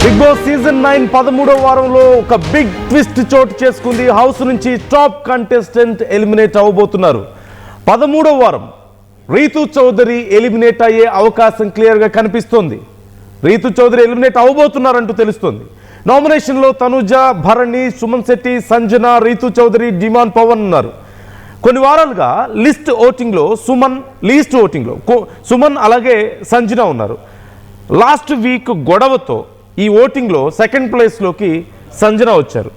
Big boss season 9 13వ వారంలో ఒక big twist చోటు చేసుకుంది. హౌస్ నుంచి టాప్ కంటెస్టెంట్ ఎలిమినేట్ అవ్వబోతున్నారు. 13వ వారం రీతు చౌదరి ఎలిమినేట్ అయ్యే అవకాశం క్లియర్గా కనిపిస్తోంది. రీతు చౌదరి ఎలిమినేట్ అవ్వబోతున్నారంటూ తెలుస్తోంది. నామినేషన్లో తనుజ, భరణి, సుమన్ శెట్టి, సంజన, రీతు చౌదరి, డిమాన్ పవన్ ఉన్నారు. కొన్ని వారాలుగా లీస్ట్ ఓటింగ్లో సుమన్ అలాగే సంజన ఉన్నారు. లాస్ట్ వీక్ గొడవతో ఈ ఓటింగ్లో సెకండ్ ప్లేస్లోకి సంజన వచ్చారు.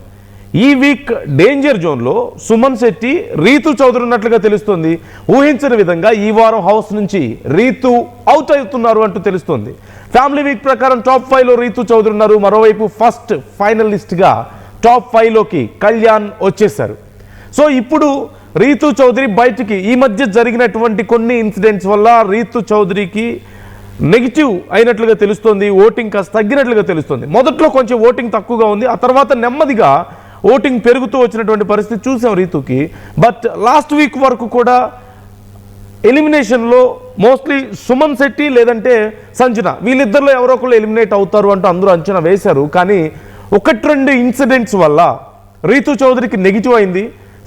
ఈ వీక్ డేంజర్ జోన్లో సుమన్ శెట్టి, రీతు చౌదరి ఉన్నట్లుగా తెలుస్తోంది. ఊహించని విధంగా ఈ వారం హౌస్ నుంచి రీతు అవుట్ అవుతున్నారు అంటూ తెలుస్తోంది. ఫ్యామిలీ వీక్ ప్రకారం టాప్ 5లో రీతు చౌదరి ఉన్నారు. మరోవైపు ఫస్ట్ ఫైనలిస్ట్గా టాప్ 5లోకి కళ్యాణ్ వచ్చేశారు. సో ఇప్పుడు రీతు చౌదరి బయటికి ఈ మధ్య జరిగినటువంటి కొన్ని ఇన్సిడెంట్స్ వల్ల రీతు చౌదరికి నెగిటివ్ అయినట్లుగా తెలుస్తోంది. ఓటింగ్ కాస్త తగ్గినట్లుగా తెలుస్తోంది. మొదట్లో కొంచెం ఓటింగ్ తక్కువగా ఉంది, ఆ తర్వాత నెమ్మదిగా ఓటింగ్ పెరుగుతూ వచ్చినటువంటి పరిస్థితి చూసాం రీతుకి. బట్ లాస్ట్ వీక్ వరకు కూడా ఎలిమినేషన్లో మోస్ట్లీ సుమన్ శెట్టి లేదంటే సంజన, వీళ్ళిద్దరిలో ఎవరో ఒకళ్ళు ఎలిమినేట్ అవుతారు అంటూ అందరూ అంచనా వేశారు. కానీ 1-2 ఇన్సిడెంట్స్ వల్ల రీతు చౌదరికి నెగిటివ్ అయింది,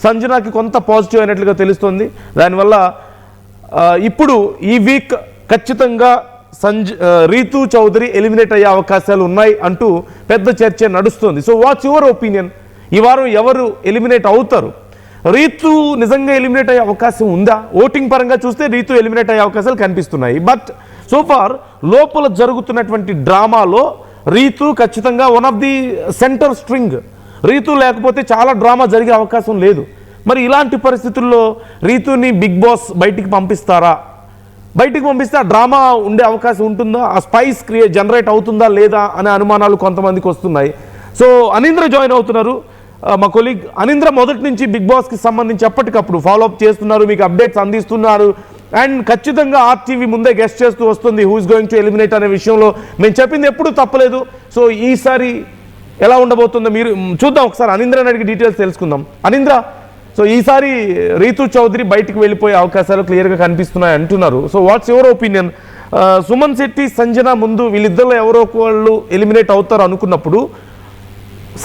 సంజనాకి కొంత పాజిటివ్ అయినట్లుగా తెలుస్తోంది. దానివల్ల ఇప్పుడు ఈ వీక్ ఖచ్చితంగా రీతు చౌదరి ఎలిమినేట్ అయ్యే అవకాశాలు ఉన్నాయి అంటూ పెద్ద చర్చ నడుస్తుంది. So what's your opinion? ఈ వారం ఎవరు ఎలిమినేట్ అవుతారు? రీతు నిజంగా ఎలిమినేట్ అయ్యే అవకాశం ఉందా? ఓటింగ్ పరంగా చూస్తే రీతు ఎలిమినేట్ అయ్యే అవకాశాలు కనిపిస్తున్నాయి. బట్ సోఫార్ లోపల జరుగుతున్నటువంటి డ్రామాలో రీతు ఖచ్చితంగా one of the centre string. Ritu లేకపోతే చాలా డ్రామా జరిగే అవకాశం లేదు. మరి ఇలాంటి పరిస్థితుల్లో రీతుని బిగ్ బాస్ బయటికి పంపిస్తారా? బయటికి పంపిస్తే ఆ డ్రామా ఉండే అవకాశం ఉంటుందా? ఆ స్పైస్ జనరేట్ అవుతుందా లేదా అనే అనుమానాలు కొంతమందికి వస్తున్నాయి. సో అనింద్ర జాయిన్ అవుతున్నారు, మా కొలీగ్ అనింద్ర. మొదటి నుంచి బిగ్ బాస్కి సంబంధించి ఎప్పటికప్పుడు ఫాలోఅప్ చేస్తున్నారు, మీకు అప్డేట్స్ అందిస్తున్నారు. అండ్ ఖచ్చితంగా ఆర్టీవీ ముందే గెస్ట్ చేస్తూ వస్తుంది who is going to eliminate అనే విషయంలో. మేము చెప్పింది ఎప్పుడూ తప్పలేదు. సో ఈసారి ఎలా ఉండబోతుందో మీరు చూద్దాం. ఒకసారి అనింద్రని అడిగి డీటెయిల్స్ తెలుసుకుందాం. అనింద్ర, సో ఈసారి రీతు చౌదరి బయటికి వెళ్ళిపోయే అవకాశాలు క్లియర్గా కనిపిస్తున్నాయి అంటున్నారు. So what's your opinion? Suman Shetty, Sanjana ముందు వీళ్ళిద్దరిలో ఎవరో ఒకళ్ళు ఎలిమినేట్ అవుతారు అనుకున్నప్పుడు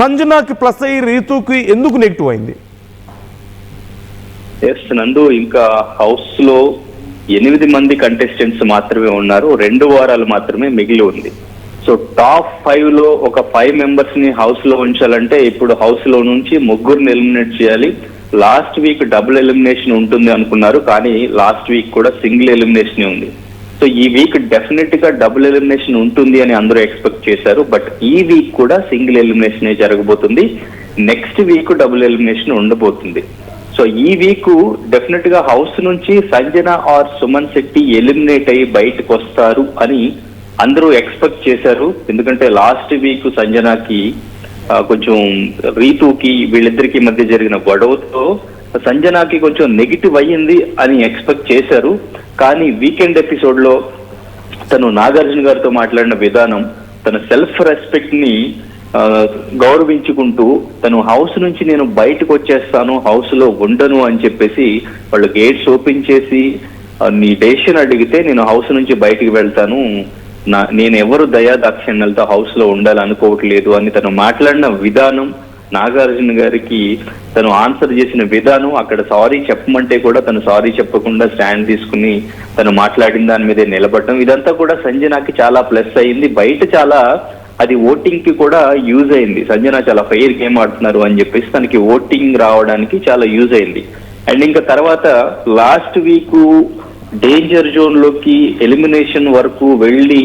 సంజనాకి ప్లస్ అయ్యి రీతుకి ఎందుకు నెగిటివ్ అయింది? ఎస్ నందు, ఇంకా హౌస్ లో 8 మంది కంటెస్టెంట్స్ మాత్రమే ఉన్నారు. 2 వారాలు మాత్రమే మిగిలి ఉంది. సో టాప్ 5లో ఒక 5 మెంబర్స్ ని హౌస్ లో ఉంచాలంటే ఇప్పుడు హౌస్ లో నుంచి 3 ఎలిమినేట్ చేయాలి. లాస్ట్ వీక్ డబుల్ ఎలిమినేషన్ ఉంటుంది అనుకున్నారు, కానీ లాస్ట్ వీక్ కూడా సింగిల్ ఎలిమినేషన్ ఉంది. సో ఈ వీక్ డెఫినెట్ గా డబుల్ ఎలిమినేషన్ ఉంటుంది అని అందరూ ఎక్స్పెక్ట్ చేశారు. బట్ ఈ వీక్ కూడా సింగిల్ ఎలిమినేషన్ జరగబోతుంది. నెక్స్ట్ వీక్ డబుల్ ఎలిమినేషన్ ఉండబోతుంది. సో ఈ వీక్ డెఫినెట్ గా హౌస్ నుంచి సంజన ఆర్ సుమన్ శెట్టి ఎలిమినేట్ అయ్యి బయటకు వస్తారు అని అందరూ ఎక్స్పెక్ట్ చేశారు. ఎందుకంటే లాస్ట్ వీక్ సంజనాకి కొంచెం రీతుకి వీళ్ళిద్దరికి మధ్య జరిగిన గొడవతో సంజనాకి కొంచెం నెగిటివ్ అయ్యింది అని ఎక్స్పెక్ట్ చేశారు. కానీ వీకెండ్ ఎపిసోడ్ లో తను నాగార్జున గారితో మాట్లాడిన విధానం, తన సెల్ఫ్ రెస్పెక్ట్ ని గౌరవించుకుంటూ తను హౌస్ నుంచి నేను బయటకు వచ్చేస్తాను, హౌస్ లో ఉండను అని చెప్పేసి వాళ్ళు గేట్స్ ఓపెన్ చేసి నీ డెసిషన్ అడిగితే నేను హౌస్ నుంచి బయటికి వెళ్తాను, నేను ఎవరు దయాదాక్షిణ్యాలతో హౌస్ లో ఉండాలనుకోవట్లేదు అని తను మాట్లాడిన విధానం, నాగార్జున గారికి తను ఆన్సర్ చేసిన విధానం, అక్కడ సారీ చెప్పమంటే కూడా తను సారీ చెప్పకుండా స్టాండ్ తీసుకుని తను మాట్లాడిన దాని మీదే నిలబడటం, ఇదంతా కూడా సంజనాకి చాలా ప్లస్ అయింది. బయట చాలా అది ఓటింగ్ కి కూడా యూజ్ అయింది. సంజన చాలా ఫెయిర్ గేమ్ ఆడుతున్నారు అని చెప్పేసి తనకి ఓటింగ్ రావడానికి చాలా యూజ్ అయింది. అండ్ ఇంకా తర్వాత లాస్ట్ వీక్ డేంజర్ జోన్ లోకి ఎలిమినేషన్ వరకు వెళ్ళి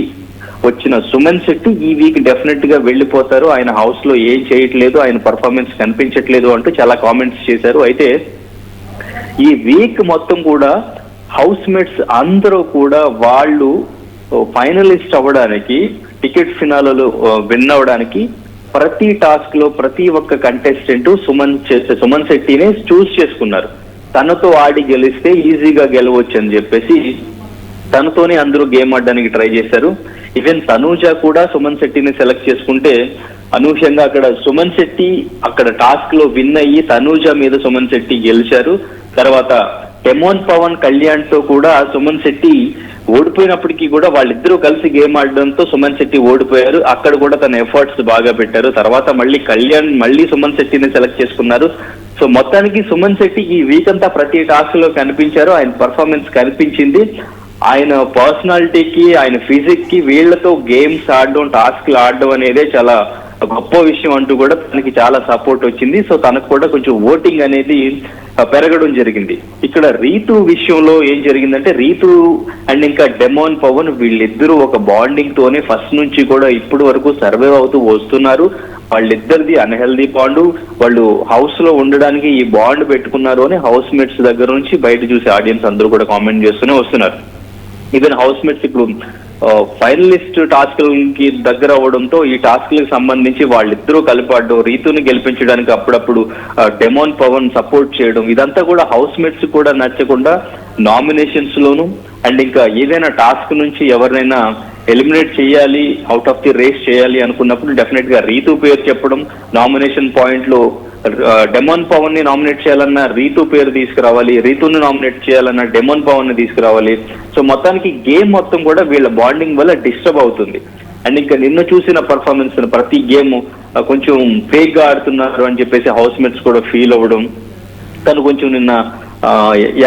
వచ్చిన సుమన్ శెట్టి ఈ వీక్ డెఫినెట్ గా వెళ్ళిపోతారు, ఆయన హౌస్ లో ఏం చేయట్లేదు, ఆయన పర్ఫార్మెన్స్ కనిపించట్లేదు అంటూ చాలా కామెంట్స్ చేశారు. అయితే ఈ వీక్ మొత్తం కూడా హౌస్ మేట్స్ అందరూ కూడా వాళ్ళు ఫైనలిస్ట్ అవ్వడానికి, టికెట్ ఫినాలలో విన్ అవ్వడానికి ప్రతి టాస్క్ లో ప్రతి ఒక్క కంటెస్టెంట్ సుమన్ శెట్టినే చూస్ చేసుకున్నారు. తనతో ఆడి గెలిస్తే ఈజీగా గెలవచ్చు అని చెప్పేసి తనతోనే అందరూ గేమ్ ఆడడానికి ట్రై చేశారు. ఈవెన్ తనూజ కూడా సుమన్ శెట్టిని సెలెక్ట్ చేసుకుంటే అనూహ్యంగా అక్కడ సుమన్ శెట్టి అక్కడ టాస్క్ లో విన్ అయ్యి తనూజ మీద సుమన్ శెట్టి గెలిచారు. తర్వాత డెమోన్ పవన్ కళ్యాణ్ తో కూడా సుమన్ శెట్టి ఓడిపోయినప్పటికీ కూడా వాళ్ళిద్దరూ కలిసి గేమ్ ఆడడంతో సుమన్ శెట్టి ఓడిపోయారు. అక్కడ కూడా తన ఎఫర్ట్స్ బాగా పెట్టారు. తర్వాత మళ్ళీ కళ్యాణ్ మళ్ళీ సుమన్ శెట్టిని సెలెక్ట్ చేసుకున్నారు. సో మొత్తానికి సుమన్ శెట్టి ఈ వీక్ అంతా ప్రతి టాస్క్ లో కనిపించారు. ఆయన పర్ఫార్మెన్స్ కనిపించింది. ఆయన పర్సనాలిటీకి, ఆయన ఫిజిక్ కి వీళ్లతో గేమ్స్ ఆడడం, టాస్క్లు ఆడడం అనేదే చాలా గొప్ప విషయం అంటూ కూడా తనకి చాలా సపోర్ట్ వచ్చింది. సో తనకు కూడా కొంచెం ఓటింగ్ అనేది పెరగడం జరిగింది. ఇక్కడ రీతు విషయంలో ఏం జరిగిందంటే, రీతు అండ్ ఇంకా డెమోన్ పవన్ వీళ్ళిద్దరూ ఒక బాండింగ్ తోనే ఫస్ట్ నుంచి కూడా ఇప్పుడు వరకు సర్వైవ్ అవుతూ వస్తున్నారు. వాళ్ళిద్దరిది అన్హెల్దీ బాండ్. వాళ్ళు హౌస్ లో ఉండడానికి ఈ బాండ్ పెట్టుకున్నారు అని హౌస్ మేట్స్ దగ్గర నుంచి బయట చూసి ఆడియన్స్ అందరూ కూడా కామెంట్ చేస్తూనే వస్తున్నారు. ఈవెన్ హౌస్ మేట్స్ ఇప్పుడు ఫైనలిస్ట్ టాస్క్లకి దగ్గర అవ్వడంతో ఈ టాస్క్లకు సంబంధించి వాళ్ళిద్దరూ కలిపాడడం, రీతుని గెలిపించడానికి అప్పుడప్పుడు డెమోన్ పవన్ సపోర్ట్ చేయడం, ఇదంతా కూడా హౌస్ మేట్స్ కూడా నచ్చకుండా నామినేషన్స్ లోను అండ్ ఇంకా ఏదైనా టాస్క్ నుంచి ఎవరినైనా ఎలిమినేట్ చేయాలి, అవుట్ ఆఫ్ ది రేస్ చేయాలి అనుకున్నప్పుడు డెఫినెట్ గా రీతు పేరు చెప్పడం, నామినేషన్ పాయింట్ లో డెమోన్ పవన్ ని నామినేట్ చేయాలన్నా రీతు పేరు తీసుకురావాలి, రీతుని నామినేట్ చేయాలన్నా డెమోన్ పవన్ ని తీసుకురావాలి. సో మొత్తానికి గేమ్ మొత్తం కూడా వీళ్ళ బాండింగ్ వల్ల డిస్టర్బ్ అవుతుంది. అండ్ ఇంకా నిన్న చూసిన పర్ఫార్మెన్స్ ప్రతి గేమ్ కొంచెం ఫేక్ గా ఆడుతున్నారు అని చెప్పేసి హౌస్ మేట్స్ కూడా ఫీల్ అవ్వడం, తను కొంచెం నిన్న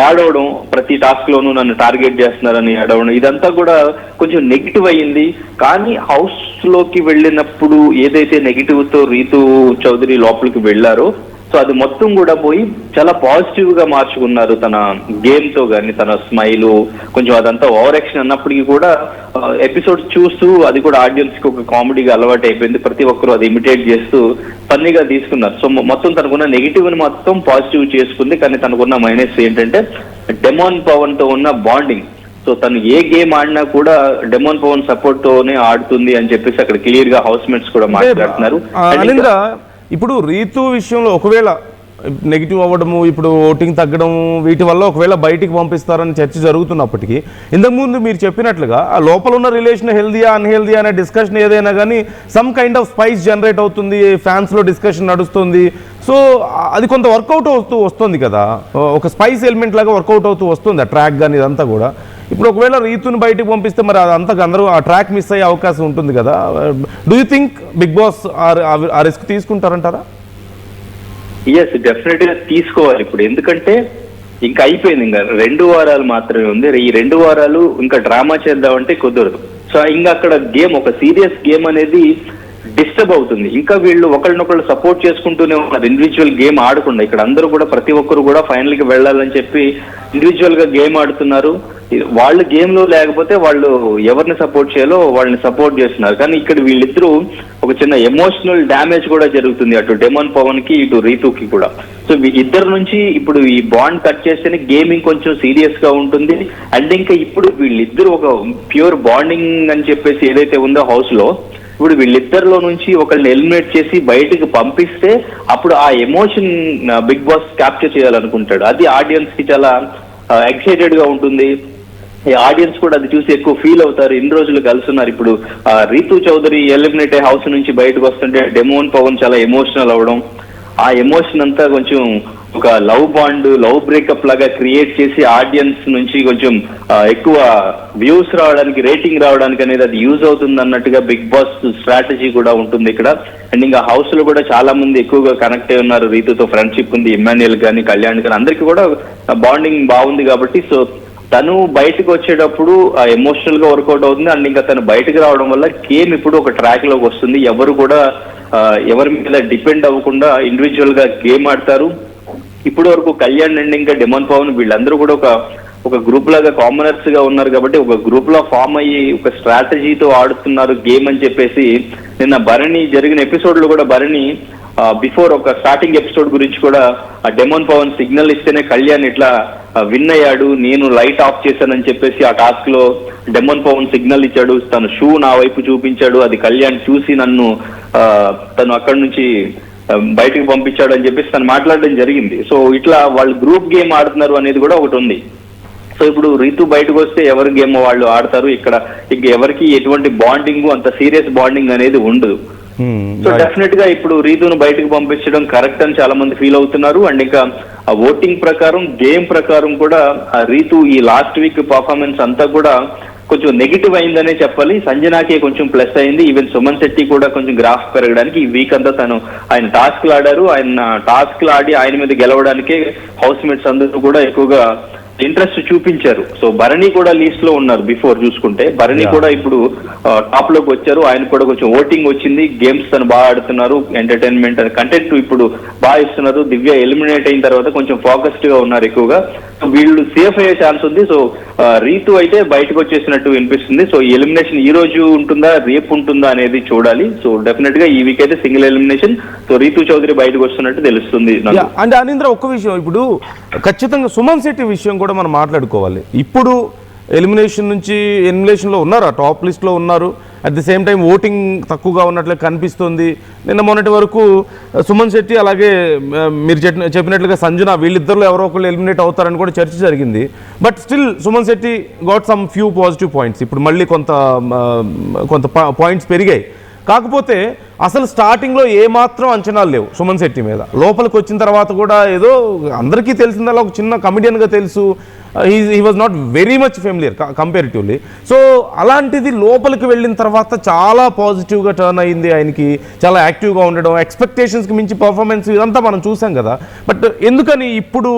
ఏడవడం, ప్రతి టాస్క్ లోనూ నన్ను టార్గెట్ చేస్తున్నారని ఏడవడం, ఇదంతా కూడా కొంచెం నెగిటివ్ అయ్యింది. కానీ హౌస్ లోకి వెళ్ళినప్పుడు ఏదైతే నెగిటివ్ తో రీతు చౌదరి లోపలికి వెళ్ళారో సో అది మొత్తం కూడా పోయి చాలా పాజిటివ్ గా మార్చుకున్నారు. తన గేమ్ తో కానీ, తన స్మైల్ కొంచెం అదంతా ఓవర్ యాక్షన్ అన్నప్పటికీ కూడా ఎపిసోడ్ చూస్తూ అది కూడా ఆడియన్స్ కి ఒక కామెడీగా అలవాటు అయిపోయింది. ప్రతి ఒక్కరు అది ఇమిటేట్ చేస్తూ ఫన్నీగా తీసుకున్నారు. సో మొత్తం తనకున్న నెగిటివ్ ని మొత్తం పాజిటివ్ చేసుకుంది. కానీ తనకున్న మైనస్ ఏంటంటే డెమోన్ పవన్ తో ఉన్న బాండింగ్. సో తను ఏ గేమ్ ఆడినా కూడా డెమోన్ పవన్ సపోర్ట్ తోనే ఆడుతుంది అని చెప్పేసి అక్కడ క్లియర్ గా హౌస్ మేట్స్ కూడా మాట్లాడుతున్నారు. ఇప్పుడు రీతు విషయంలో ఒకవేళ నెగిటివ్ అవ్వడము, ఇప్పుడు ఓటింగ్ తగ్గడము, వీటి వల్ల ఒకవేళ బయటికి పంపిస్తారని చర్చ జరుగుతున్నప్పటికీ ఇంతకుముందు మీరు చెప్పినట్లుగా ఆ లోపల ఉన్న రిలేషన్ హెల్దీయా అన్హెల్దీ అనే డిస్కషన్ ఏదైనా కానీ some kind of spice generate అవుతుంది, ఫ్యాన్స్లో డిస్కషన్ నడుస్తుంది. సో అది కొంత వర్కౌట్ అవుతూ వస్తుంది కదా, ఒక స్పైస్ ఎలిమెంట్ లాగా వర్కౌట్ అవుతూ వస్తుంది ఆ ట్రాక్ కానీ ఇదంతా కూడా. ఇప్పుడు ఒకవేళ రీతుని బయటకు పంపిస్తే మరి అదంతా అందరూ ఆ ట్రాక్ మిస్ అయ్యే అవకాశం ఉంటుంది కదా. Do you think Bigg Boss ఆ రిస్క్ తీసుకుంటారంటారా? ఎస్, డెఫినెట్ గా తీసుకోవాలి ఇప్పుడు. ఎందుకంటే ఇంకా అయిపోయింది, ఇంకా 2 వారాలు మాత్రమే ఉంది. ఈ 2 వారాలు ఇంకా డ్రామా చేద్దామంటే కుదరదు. సో ఇంకా అక్కడ గేమ్, ఒక సీరియస్ గేమ్ అనేది డిస్టర్బ్ అవుతుంది. ఇంకా వీళ్ళు ఒకళ్ళనొకళ్ళు సపోర్ట్ చేసుకుంటూనే ఉన్నారు, ఇండివిజువల్ గేమ్ ఆడకుండా. ఇక్కడ అందరూ కూడా ప్రతి ఒక్కరు కూడా ఫైనల్ కి వెళ్ళాలని చెప్పి ఇండివిజువల్ గా గేమ్ ఆడుతున్నారు. వాళ్ళు గేమ్ లో లేకపోతే వాళ్ళు ఎవరిని సపోర్ట్ చేయాలో వాళ్ళని సపోర్ట్ చేస్తున్నారు. కానీ ఇక్కడ వీళ్ళిద్దరూ ఒక చిన్న ఎమోషనల్ డ్యామేజ్ కూడా జరుగుతుంది, అటు డెమోన్ పవన్ కి ఇటు రీతుకి కూడా. సో ఇద్దరు నుంచి ఇప్పుడు ఈ బాండ్ కట్ చేస్తేనే గేమింగ్ కొంచెం సీరియస్ గా ఉంటుంది. అండ్ ఇంకా ఇప్పుడు వీళ్ళిద్దరూ ఒక ప్యూర్ బాండింగ్ అని చెప్పేసి ఏదైతే ఉందో హౌస్ లో, ఇప్పుడు వీళ్ళిద్దరిలో నుంచి ఒకళ్ళని ఎలిమినేట్ చేసి బయటకు పంపిస్తే అప్పుడు ఆ ఎమోషన్ బిగ్ బాస్ క్యాప్చర్ చేయాలనుకుంటాడు. అది ఆడియన్స్ కి చాలా ఎక్సైటెడ్ గా ఉంటుంది. ఈ ఆడియన్స్ కూడా అది చూసి ఎక్కువ ఫీల్ అవుతారు. ఇన్ని రోజులు కలుస్తున్నారు, ఇప్పుడు రీతు చౌదరి ఎలిమినేట్ అయ్యి హౌస్ నుంచి బయటకు వస్తుంటే డెమోన్ పవన్ చాలా ఎమోషనల్ అవడం, ఆ ఎమోషన్ అంతా కొంచెం ఒక లవ్ బాండ్, లవ్ బ్రేకప్ లాగా క్రియేట్ చేసి ఆడియన్స్ నుంచి కొంచెం ఎక్కువ వ్యూస్ రావడానికి, రేటింగ్ రావడానికి అనేది అది యూజ్ అవుతుంది అన్నట్టుగా బిగ్ బాస్ స్ట్రాటజీ కూడా ఉంటుంది ఇక్కడ. అండ్ ఇంకా హౌస్ లో కూడా చాలా మంది ఎక్కువగా కనెక్ట్ అయి ఉన్నారు, రీతుతో ఫ్రెండ్షిప్ ఉంది, ఇమ్మాన్యుయల్ కానీ, కళ్యాణ్ కానీ, అందరికీ కూడా బాండింగ్ బాగుంది కాబట్టి. సో తను బయటకు వచ్చేటప్పుడు ఎమోషనల్ గా వర్కౌట్ అవుతుంది. అండ్ ఇంకా తను బయటకు రావడం వల్ల గేమ్ ఇప్పుడు ఒక ట్రాక్ లోకి వస్తుంది. ఎవరు కూడా ఎవరి మీద డిపెండ్ అవ్వకుండా ఇండివిజువల్ గా గేమ్ ఆడతారు. ఇప్పటి వరకు కళ్యాణ్ అండ్ ఇంకా డెమోన్ పవన్ వీళ్ళందరూ కూడా ఒక గ్రూప్ లాగా కామనర్స్ గా ఉన్నారు కాబట్టి ఒక గ్రూప్ లో ఫామ్ అయ్యి ఒక స్ట్రాటజీతో ఆడుతున్నారు గేమ్ అని చెప్పేసి నిన్న భరణి జరిగిన ఎపిసోడ్ లో కూడా భరణి బిఫోర్ ఒక స్టార్టింగ్ ఎపిసోడ్ గురించి కూడా డెమోన్ పవన్ సిగ్నల్ ఇస్తేనే కళ్యాణ్ ఇట్లా విన్ అయ్యాడు, నేను లైట్ ఆఫ్ చేశానని చెప్పేసి ఆ టాస్క్ లో డెమోన్ పవన్ సిగ్నల్ ఇచ్చాడు, తను షూ నా వైపు చూపించాడు, అది కళ్యాణ్ చూసి నన్ను తను అక్కడి నుంచి బయటకు పంపించాడు అని చెప్పేసి తను మాట్లాడడం జరిగింది. సో ఇట్లా వాళ్ళు గ్రూప్ గేమ్ ఆడుతున్నారు అనేది కూడా ఒకటి ఉంది. సో ఇప్పుడు రీతు బయటకు వస్తే ఎవరి గేమ్ వాళ్ళు ఆడతారు, ఇక్కడ ఇంక ఎవరికి ఎటువంటి బాండింగ్, అంత సీరియస్ బాండింగ్ అనేది ఉండదు. సో డెఫినెట్ గా ఇప్పుడు రీతును బయటకు పంపించడం కరెక్ట్ అని చాలా మంది ఫీల్ అవుతున్నారు. అండ్ ఇంకా ఆ ఓటింగ్ ప్రకారం, గేమ్ ప్రకారం కూడా ఆ రీతు ఈ లాస్ట్ వీక్ పర్ఫార్మెన్స్ అంతా కూడా కొంచెం నెగిటివ్ అయిందనే చెప్పాలి. సంజనాకే కొంచెం ప్లస్ అయింది. ఈవెన్ సుమన్ శెట్టి కూడా కొంచెం గ్రాఫ్ పెరగడానికి ఈ వీక్ అంతా ఆయన టాస్క్లు ఆడారు. ఆయన టాస్క్లు ఆడి ఆయన మీద గెలవడానికే హౌస్ మేట్స్ అందరూ కూడా ఎక్కువగా ఇంట్రెస్ట్ చూపించారు. సో భరణి కూడా లీస్ట్ లో ఉన్నారు. బిఫోర్ చూసుకుంటే భరణి కూడా ఇప్పుడు టాప్ లోకి వచ్చారు. ఆయన కూడా కొంచెం ఓటింగ్ వచ్చింది. గేమ్స్ తను బాగా ఆడుతున్నారు. ఎంటర్టైన్మెంట్ కంటెంట్ ఇప్పుడు బాగా ఇస్తున్నారు. దివ్య ఎలిమినేట్ అయిన తర్వాత కొంచెం ఫోకస్డ్ గా ఉన్నారు ఎక్కువగా. సో వీళ్ళు సేఫ్ అయ్యే ఛాన్స్ ఉంది. సో రీతు అయితే బయటకు వచ్చేసినట్టు వినిపిస్తుంది. సో ఎలిమినేషన్ ఈ రోజు ఉంటుందా, రేపు ఉంటుందా అనేది చూడాలి. సో డెఫినెట్ గా ఈ వీక్ అయితే single elimination. So Ritu Chowdary బయటకు వస్తున్నట్టు తెలుస్తుంది. అంటే అనింద్ర ఒక్క విషయం, ఇప్పుడు ఖచ్చితంగా సుమన్ శెట్టి విషయం కూడా మనం మాట్లాడుకోవాలి. ఇప్పుడు ఎలిమినేషన్లో ఉన్నారు, ఆ టాప్ లిస్ట్లో ఉన్నారు. At the same time voting తక్కువగా ఉన్నట్లే కనిపిస్తుంది. నిన్న మొన్నటి వరకు సుమన్ శెట్టి అలాగే మీరు చెప్పినట్లుగా సంజన వీళ్ళిద్దరిలో ఎవరో ఒకళ్ళు ఎలిమినేట్ అవుతారని కూడా చర్చ జరిగింది. But still Suman Shetty got some few positive points. ఇప్పుడు మళ్ళీ కొంత పాయింట్స్ పెరిగాయి. కాకపోతే అసలు స్టార్టింగ్లో ఏమాత్రం అంచనాలు లేవు సుమన్ శెట్టి మీద. లోపలికి వచ్చిన తర్వాత కూడా ఏదో అందరికీ తెలిసిందల్లా ఒక చిన్న కమెడియన్గా తెలుసు. He was not very much familiar comparatively. So అలాంటిది లోపలికి వెళ్ళిన తర్వాత చాలా పాజిటివ్గా టర్న్ అయ్యింది. ఆయనకి చాలా యాక్టివ్గా ఉండడం, ఎక్స్పెక్టేషన్స్కి మించి పర్ఫార్మెన్స్, ఇదంతా మనం చూసాం కదా. బట్ ఎందుకని ఇప్పుడు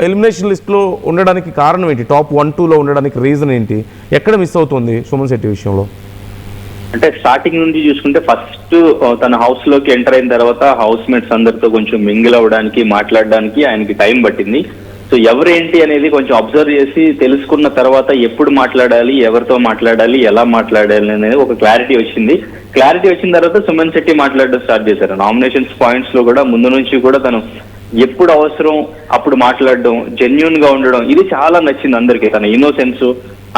ఎలిమినేషన్ లిస్ట్లో ఉండడానికి కారణం ఏంటి? టాప్ 1-2లో ఉండడానికి రీజన్ ఏంటి? ఎక్కడ మిస్ అవుతుంది సుమన్ శెట్టి విషయంలో? అంటే స్టార్టింగ్ నుంచి చూసుకుంటే ఫస్ట్ తన హౌస్ లోకి ఎంటర్ అయిన తర్వాత హౌస్ మేట్స్ అందరితో కొంచెం మింగిల్ అవ్వడానికి, మాట్లాడడానికి ఆయనకి టైం పట్టింది. సో ఎవరేంటి అనేది కొంచెం అబ్జర్వ్ చేసి తెలుసుకున్న తర్వాత ఎప్పుడు మాట్లాడాలి, ఎవరితో మాట్లాడాలి, ఎలా మాట్లాడాలి అనేది ఒక క్లారిటీ వచ్చింది. క్లారిటీ వచ్చిన తర్వాత సుమన్ శెట్టి మాట్లాడడం స్టార్ట్ చేశారు. నామినేషన్స్ పాయింట్స్ లో కూడా ముందు నుంచి కూడా తను ఎప్పుడు అవసరం అప్పుడు మాట్లాడడం, జెన్యున్ గా ఉండడం, ఇది చాలా నచ్చింది అందరికీ. తన ఇన్నోసెన్స్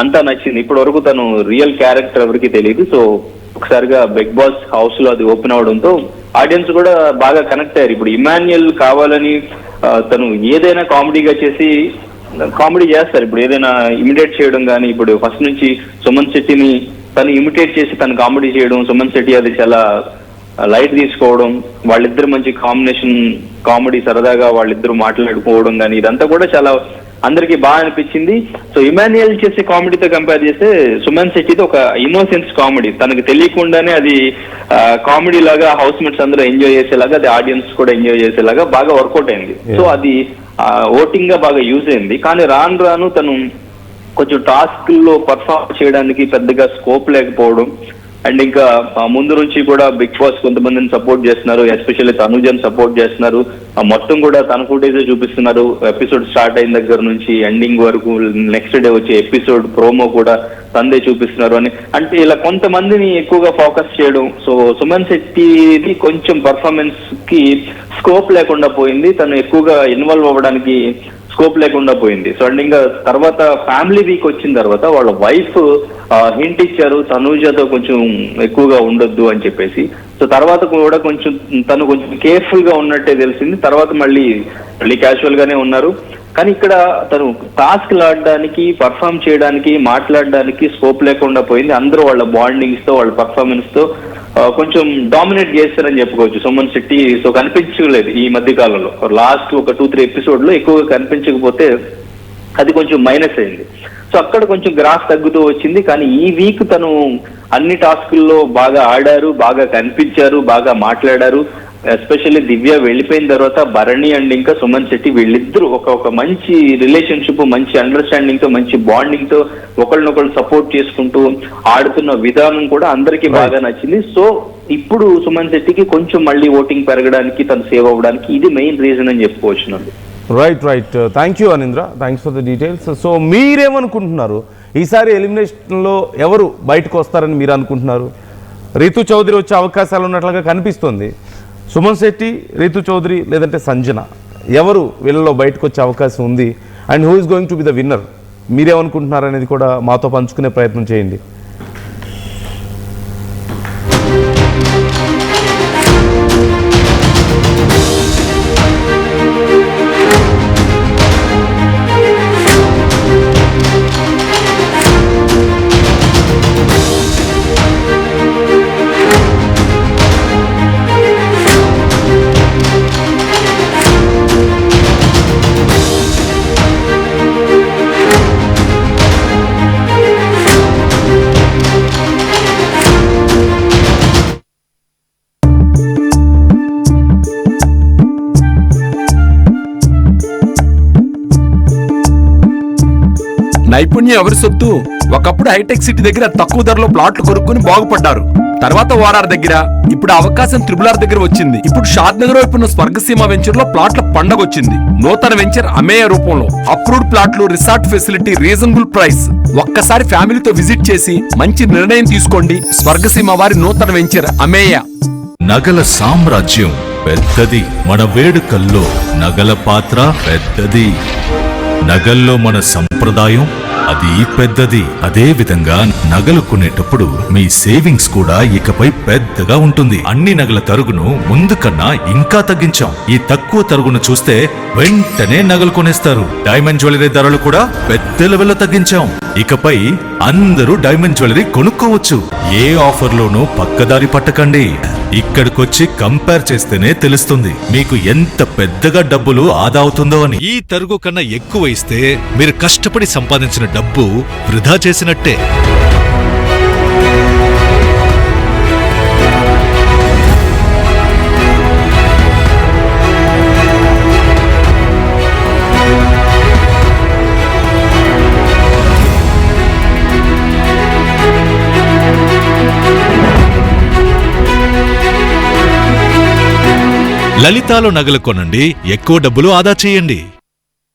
అంతా నచ్చింది. ఇప్పటి వరకు తను రియల్ క్యారెక్టర్ ఎవరికి తెలియదు. సో ఒకసారిగా బిగ్ బాస్ హౌస్ లో అది ఓపెన్ అవడంతో ఆడియన్స్ కూడా బాగా కనెక్ట్ అయ్యారు. ఇప్పుడు ఇమాన్యుయల్ కావాలని తను ఏదైనా కామెడీగా చేసి కామెడీ చేస్తారు. ఇప్పుడు ఏదైనా ఇమిటేట్ చేయడం కానీ, ఇప్పుడు ఫస్ట్ నుంచి సుమన్ శెట్టిని తను ఇమిటేట్ చేసి తను కామెడీ చేయడం, సుమన్ శెట్టి అది చాలా లైట్ తీసుకోవడం, వాళ్ళిద్దరు మంచి కాంబినేషన్ కామెడీ, సరదాగా వాళ్ళిద్దరు మాట్లాడుకోవడం కానీ, ఇదంతా కూడా చాలా అందరికి బాగా అనిపించింది. సో ఇమాన్యుయల్ చేసే కామెడీతో కంపేర్ చేస్తే సుమన్ శెట్టితో ఒక ఇన్నోసెన్స్ కామెడీ, తనకు తెలియకుండానే అది కామెడీ లాగా హౌస్ మేట్స్ అందరూ ఎంజాయ్ చేసేలాగా, అది ఆడియన్స్ కూడా ఎంజాయ్ చేసేలాగా బాగా వర్కౌట్ అయింది. సో అది ఓటింగ్ గా బాగా యూజ్ అయింది. కానీ రాను రాను తను కొంచెం టాస్క్ లో పర్ఫార్మ్ చేయడానికి పెద్దగా స్కోప్ లేకపోవడం, అండ్ ఇంకా ముందు నుంచి కూడా బిగ్ బాస్ కొంతమందిని సపోర్ట్ చేస్తున్నారు, ఎస్పెషల్లీ తనుజని సపోర్ట్ చేస్తున్నారు. మొత్తం కూడా తన ఫుటేజే చూపిస్తున్నారు. ఎపిసోడ్ స్టార్ట్ అయిన దగ్గర నుంచి ఎండింగ్ వరకు, నెక్స్ట్ డే వచ్చే ఎపిసోడ్ ప్రోమో కూడా తందే చూపిస్తున్నారు అని. అంటే ఇలా కొంతమందిని ఎక్కువగా ఫోకస్ చేయడం. సో సుమన్ శెట్టిది కొంచెం పర్ఫార్మెన్స్ కి స్కోప్ లేకుండా పోయింది. తను ఎక్కువగా ఇన్వాల్వ్ అవ్వడానికి స్కోప్ లేకుండా పోయింది. సో అండ్ ఇంకా తర్వాత ఫ్యామిలీ వీక్ వచ్చిన తర్వాత వాళ్ళ వైఫ్ హింట్ ఇచ్చారు తనూజతో కొంచెం ఎక్కువగా ఉండొద్దు అని చెప్పేసి. సో తర్వాత కూడా తను కొంచెం కేర్ఫుల్ గా ఉన్నట్టే తెలిసింది. తర్వాత మళ్ళీ క్యాజువల్ గానే ఉన్నారు. కానీ ఇక్కడ తను టాస్క్లు ఆడడానికి, పర్ఫామ్ చేయడానికి, మాట్లాడడానికి స్కోప్ లేకుండా పోయింది. అందరూ వాళ్ళ బాండింగ్స్ తో, వాళ్ళ పర్ఫార్మెన్స్ తో కొంచెం డామినేట్ చేస్తారని చెప్పుకోవచ్చు సుమన్ శెట్టి. సో కనిపించలేదు ఈ మధ్య కాలంలో. లాస్ట్ ఒక 2-3 ఎపిసోడ్ లో ఎక్కువగా కనిపించకపోతే అది కొంచెం మైనస్ అయింది. సో అక్కడ కొంచెం గ్రాఫ్ తగ్గుతూ వచ్చింది. కానీ ఈ వీక్ తను అన్ని టాస్కుల్లో బాగా ఆడారు, బాగా కనిపించారు, బాగా మాట్లాడారు. ఎస్పెషల్లీ దివ్య వెళ్ళిపోయిన తర్వాత భరణి అండ్ ఇంకా సుమన్ శెట్టి వీళ్ళిద్దరూ ఒక మంచి రిలేషన్షిప్, మంచి అండర్స్టాండింగ్ తో, మంచి బాండింగ్ తో ఒకళ్ళనొకళ్ళు సపోర్ట్ చేసుకుంటూ ఆడుతున్న విధానం కూడా అందరికీ బాగా నచ్చింది. సో ఇప్పుడు సుమన్ శెట్టికి కొంచెం మళ్ళీ ఓటింగ్ పెరగడానికి, తను సేవ్ అవ్వడానికి ఇది మెయిన్ రీజన్ అని చెప్పుకోవచ్చు. Right. Thank you Anindra, thanks for the details. So మీరేమనుకుంటున్నారు? ఈసారి ఎలిమినేషన్లో ఎవరు బయటకు వస్తారని మీరు అనుకుంటున్నారు? రీతు చౌదరి వచ్చే అవకాశాలు ఉన్నట్లుగా కనిపిస్తుంది. సుమన్ శెట్టి, రీతు చౌదరి, లేదంటే సంజన, ఎవరు వీళ్ళలో బయటకు వచ్చే అవకాశం ఉంది? And who is going to be the winner? మీరేమనుకుంటున్నారు అనేది కూడా మాతో పంచుకునే ప్రయత్నం చేయండి. నైపుణ్యం ఎవరి సొత్తు? ఒకప్పుడు హైటెక్ సిటీ దగ్గర తక్కువ ధరలో ప్లాట్లు కొనుక్కుని బాగుపడ్డారు. తర్వాత ఓఆర్ఆర్ దగ్గర, ఇప్పుడు అవకాశం త్రిబుల్ దగ్గర వచ్చింది. ఇప్పుడు షాద్ నగర్ వైపు ఉన్న స్వర్గసీమ వెంచర్ లో ప్లాట్ల పండగ వచ్చింది. నూతన వెంచర్ అమేయ రూపంలో అప్రూవ్డ్ ప్లాట్లు, రిసార్ట్ ఫెసిలిటీ, రీజనబుల్ ప్రైస్. ఒక్కసారి ఫ్యామిలీతో విజిట్ చేసి మంచి నిర్ణయం తీసుకోండి. స్వర్గసీమ వారి నూతన వెంచర్ అమేయ. నగల సామ్రాజ్యం పెద్దది, మన వేడుకల్లో నగల పాత్ర పెద్దది. నగల్లో మన సంప్రదాయం అది పెద్దది. అదే విధంగా నగలు కొనేటప్పుడు మీ సేవింగ్స్ కూడా ఇకపై పెద్దగా ఉంటుంది. అన్ని నగల తరుగును ముందు కన్నా ఇంకా తగ్గించాం. ఈ తక్కువ తరుగును చూస్తే వెంటనే నగలు కొనేస్తారు. డైమండ్ జ్యువెలరీ ధరలు కూడా పెద్ద లెవెల్లో తగ్గించాం. ఇకపై అందరూ డైమండ్ జ్యువెలరీ కొనుక్కోవచ్చు. ఏ ఆఫర్లోనూ పక్కదారి పట్టకండి. ఇక్కడికొచ్చి కంపేర్ చేస్తేనే తెలుస్తుంది మీకు ఎంత పెద్దగా డబ్బులు ఆదా అవుతుందో అని. ఈ తరుగు కన్నా ఎక్కువ ఇస్తే మీరు కష్టపడి సంపాదించిన డబ్బు వృధా చేసినట్టే. లలితాలో నగలు కొనండి, ఎక్కువ డబ్బులు ఆదా చేయండి.